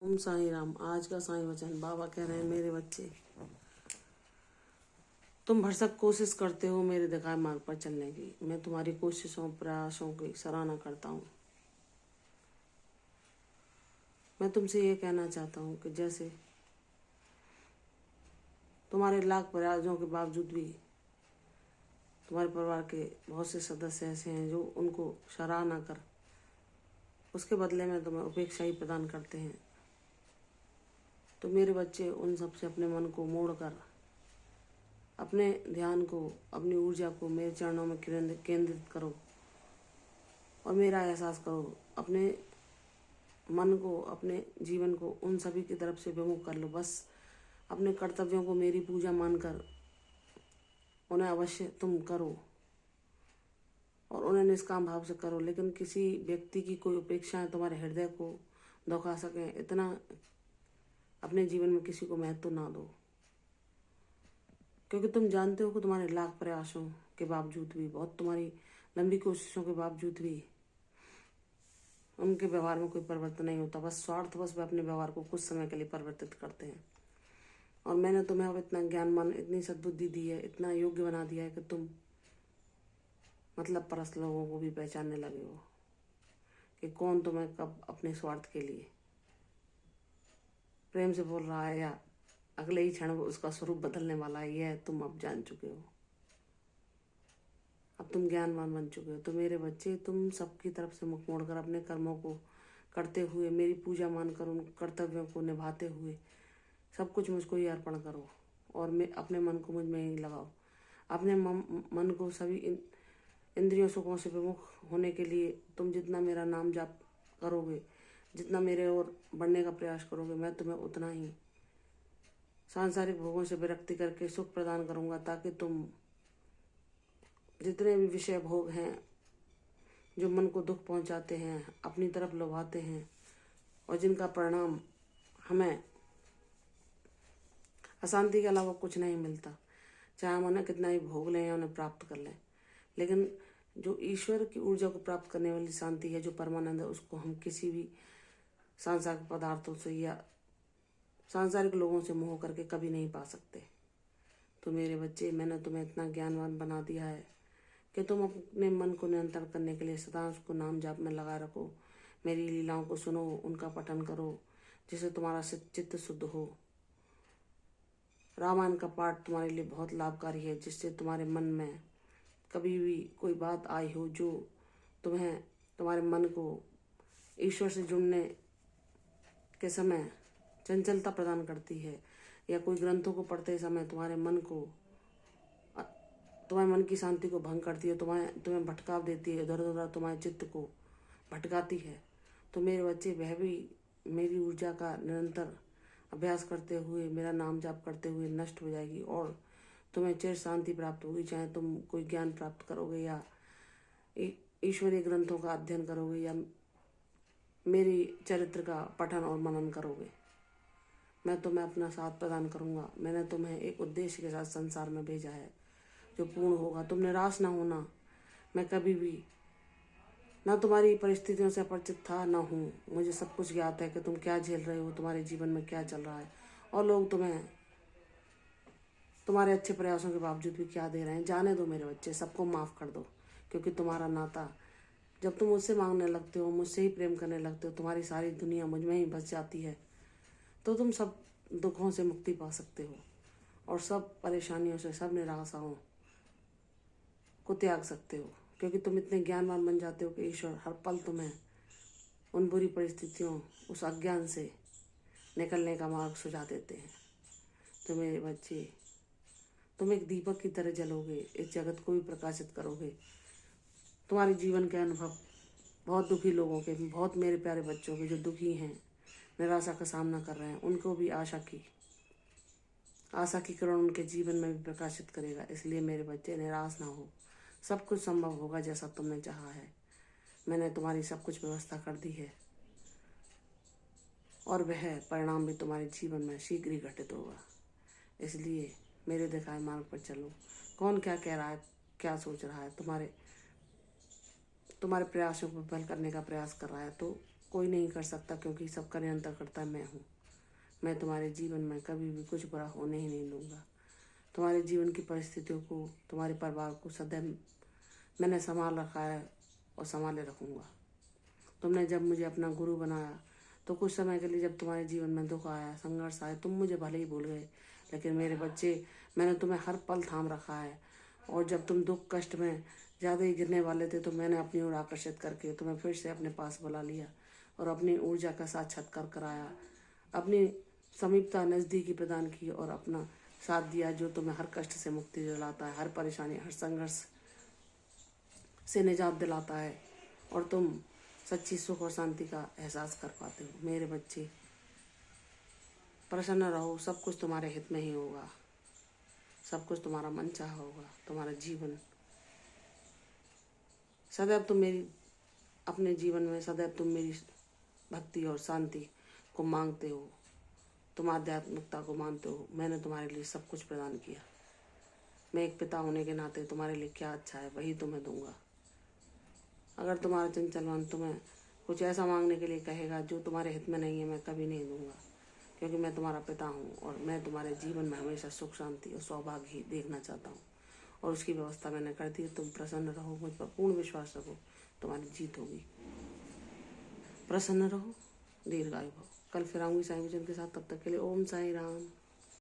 ओम साईं राम। आज का साईं वचन बाबा कह रहे हैं, मेरे बच्चे तुम भरसक कोशिश करते हो मेरे दिखाए मार्ग पर चलने की। मैं तुम्हारी कोशिशों प्रयासों की सराहना करता हूँ। मैं तुमसे ये कहना चाहता हूँ कि जैसे तुम्हारे लाख प्रयासों के बावजूद भी तुम्हारे परिवार के बहुत से सदस्य ऐसे हैं जो उनको सराहना कर उसके बदले में तुम्हें उपेक्षा ही प्रदान करते हैं। तो मेरे बच्चे उन सब से अपने मन को मोड़कर अपने ध्यान को, अपनी ऊर्जा को मेरे चरणों में केंद्रित करो और मेरा एहसास करो। अपने मन को, अपने जीवन को उन सभी की तरफ से विमुख कर लो। बस अपने कर्तव्यों को मेरी पूजा मानकर उन्हें अवश्य तुम करो और उन्हें निष्काम भाव से करो, लेकिन किसी व्यक्ति की कोई उपेक्षाएं तुम्हारे हृदय को दुखा सकें, इतना अपने जीवन में किसी को महत्व ना दो। क्योंकि तुम जानते हो कि तुम्हारे लाख प्रयासों के बावजूद भी, बहुत तुम्हारी लंबी कोशिशों के बावजूद भी उनके व्यवहार में कोई परिवर्तन नहीं होता। बस स्वार्थ बस वे अपने व्यवहार को कुछ समय के लिए परिवर्तित करते हैं। और मैंने तुम्हें अब इतना ज्ञानमान, इतनी सद्बुद्धि दी है, इतना योग्य बना दिया है कि तुम मतलब परस्त लोगों को भी पहचानने लगे हो कि कौन तुम्हें कब अपने स्वार्थ के लिए प्रेम से बोल रहा है या अगले ही क्षण उसका स्वरूप बदलने वाला है। यह तुम अब जान चुके हो। अब तुम ज्ञानवान बन चुके हो। तो मेरे बच्चे, तुम सबकी तरफ से मुख मोड़कर अपने कर्मों को करते हुए, मेरी पूजा मानकर उन कर्तव्यों को निभाते हुए सब कुछ मुझको ही अर्पण करो और मैं अपने मन को मुझ में ही लगाओ। अपने मन को सभी इंद्रियों सुखों से विमुख होने के लिए तुम जितना मेरा नाम जाप करोगे, जितना मेरे ओर बढ़ने का प्रयास करोगे, मैं तुम्हें उतना ही सांसारिक भोगों से विरक्ति करके सुख प्रदान करूंगा, ताकि तुम जितने भी विषय भोग हैं जो मन को दुख पहुंचाते हैं, अपनी तरफ लुभाते हैं और जिनका परिणाम हमें अशांति के अलावा कुछ नहीं मिलता, चाहे हम उन्हें कितना ही भोग लें या उन्हें प्राप्त कर लें, लेकिन जो ईश्वर की ऊर्जा को प्राप्त करने वाली शांति है, जो परमानंद है, उसको हम किसी भी सांसारिक पदार्थों से या सांसारिक लोगों से मोह करके कभी नहीं पा सकते। तो मेरे बच्चे, मैंने तुम्हें इतना ज्ञानवान बना दिया है कि तुम अपने मन को नियंत्रण करने के लिए सदा उसको नाम जाप में लगा रखो। मेरी लीलाओं को सुनो, उनका पठन करो, जिससे तुम्हारा चित्त शुद्ध हो। रामायण का पाठ तुम्हारे लिए बहुत लाभकारी है, जिससे तुम्हारे मन में कभी भी कोई बात आई हो जो तुम्हें, तुम्हारे मन को ईश्वर से जुड़ने के समय चंचलता प्रदान करती है, या कोई ग्रंथों को पढ़ते समय तुम्हारे मन को, तुम्हारे मन की शांति को भंग करती है, तुम्हें भटकाव देती है, इधर उधर तुम्हारे चित्त को भटकाती है। तो मेरे बच्चे, वह भी मेरी ऊर्जा का निरंतर अभ्यास करते हुए, मेरा नाम जाप करते हुए नष्ट हो जाएगी और तुम्हें चिर शांति प्राप्त होगी। चाहे तुम कोई ज्ञान प्राप्त करोगे या ईश्वरीय ग्रंथों का अध्ययन करोगे या मेरी चरित्र का पठन और मनन करोगे, मैं तुम्हें अपना साथ प्रदान करूंगा। मैंने तुम्हें एक उद्देश्य के साथ संसार में भेजा है जो पूर्ण होगा। तुम निराश ना होना। मैं कभी भी ना तुम्हारी परिस्थितियों से अपरिचित था ना हूँ। मुझे सब कुछ ज्ञात है कि तुम क्या झेल रहे हो, तुम्हारे जीवन में क्या चल रहा है और लोग तुम्हें तुम्हारे अच्छे प्रयासों के बावजूद भी क्या दे रहे हैं। जाने दो मेरे बच्चे, सबको माफ़ कर दो, क्योंकि तुम्हारा नाता, जब तुम मुझसे मांगने लगते हो, मुझसे ही प्रेम करने लगते हो, तुम्हारी सारी दुनिया मुझ में ही बस जाती है, तो तुम सब दुखों से मुक्ति पा सकते हो और सब परेशानियों से, सब निराशाओं को त्याग सकते हो, क्योंकि तुम इतने ज्ञानवान बन जाते हो कि ईश्वर हर पल तुम्हें उन बुरी परिस्थितियों, उस अज्ञान से निकलने का मार्ग सुझा देते हैं। तो मेरे बच्चे, तुम एक दीपक की तरह जलोगे, इस जगत को भी प्रकाशित करोगे। तुम्हारे जीवन के अनुभव बहुत दुखी लोगों के, बहुत मेरे प्यारे बच्चों के जो दुखी हैं, निराशा का सामना कर रहे हैं, उनको भी आशा की किरण उनके जीवन में भी प्रकाशित करेगा। इसलिए मेरे बच्चे, निराश ना हो। सब कुछ संभव होगा जैसा तुमने चाहा है। मैंने तुम्हारी सब कुछ व्यवस्था कर दी है और वह परिणाम भी तुम्हारे जीवन में शीघ्र ही घटित होगा। इसलिए मेरे दिखाए मार्ग पर चलो। कौन क्या कह रहा है, क्या सोच रहा है, तुम्हारे प्रयासों को विफल करने का प्रयास कर रहा है, तो कोई नहीं कर सकता, क्योंकि सबका नियंत्रण करता मैं हूँ। मैं तुम्हारे जीवन में कभी भी कुछ बुरा होने ही नहीं दूंगा। तुम्हारे जीवन की परिस्थितियों को, तुम्हारे परिवार को सदैव मैंने संभाल रखा है और संभाले रखूँगा। तुमने जब मुझे अपना गुरु बनाया तो कुछ समय के लिए जब तुम्हारे जीवन में दुख आया, संघर्ष आए, तुम मुझे भले ही भूल गए, लेकिन मेरे बच्चे, मैंने तुम्हें हर पल थाम रखा है। और जब तुम दुख कष्ट में ज़्यादा ही गिरने वाले थे तो मैंने अपनी ओर आकर्षित करके तुम्हें फिर से अपने पास बुला लिया और अपनी ऊर्जा का साक्षात्कार कराया, अपनी समीपता नज़दीकी प्रदान की और अपना साथ दिया, जो तुम्हें हर कष्ट से मुक्ति दिलाता है, हर परेशानी, हर संघर्ष से निजात दिलाता है, और तुम सच्ची सुख और शांति का एहसास कर पाते हो। मेरे बच्चे, प्रसन्न रहो, सब कुछ तुम्हारे हित में ही होगा, सब कुछ तुम्हारा मन चाहा होगा। तुम्हारा जीवन सदैव तुम मेरी, अपने जीवन में सदैव तुम मेरी भक्ति और शांति को मांगते हो, तुम आध्यात्मिकता को मानते हो। मैंने तुम्हारे लिए सब कुछ प्रदान किया। मैं एक पिता होने के नाते तुम्हारे लिए क्या अच्छा है वही तुम्हें दूंगा। अगर तुम्हारा चंचल मन तुम्हें कुछ ऐसा मांगने के लिए कहेगा जो तुम्हारे हित में नहीं है, मैं कभी नहीं दूंगा, क्योंकि मैं तुम्हारा पिता हूँ और मैं तुम्हारे जीवन में हमेशा सुख शांति और सौभाग्य ही देखना चाहता हूँ, और उसकी व्यवस्था मैंने कर दी है। तुम प्रसन्न रहो, मुझ पर पूर्ण विश्वास रखो, तुम्हारी जीत होगी। प्रसन्न रहो, दीर्घायु भव। कल फिर आऊँगी साईं भजन के साथ, तब तक के लिए ओम साईं राम।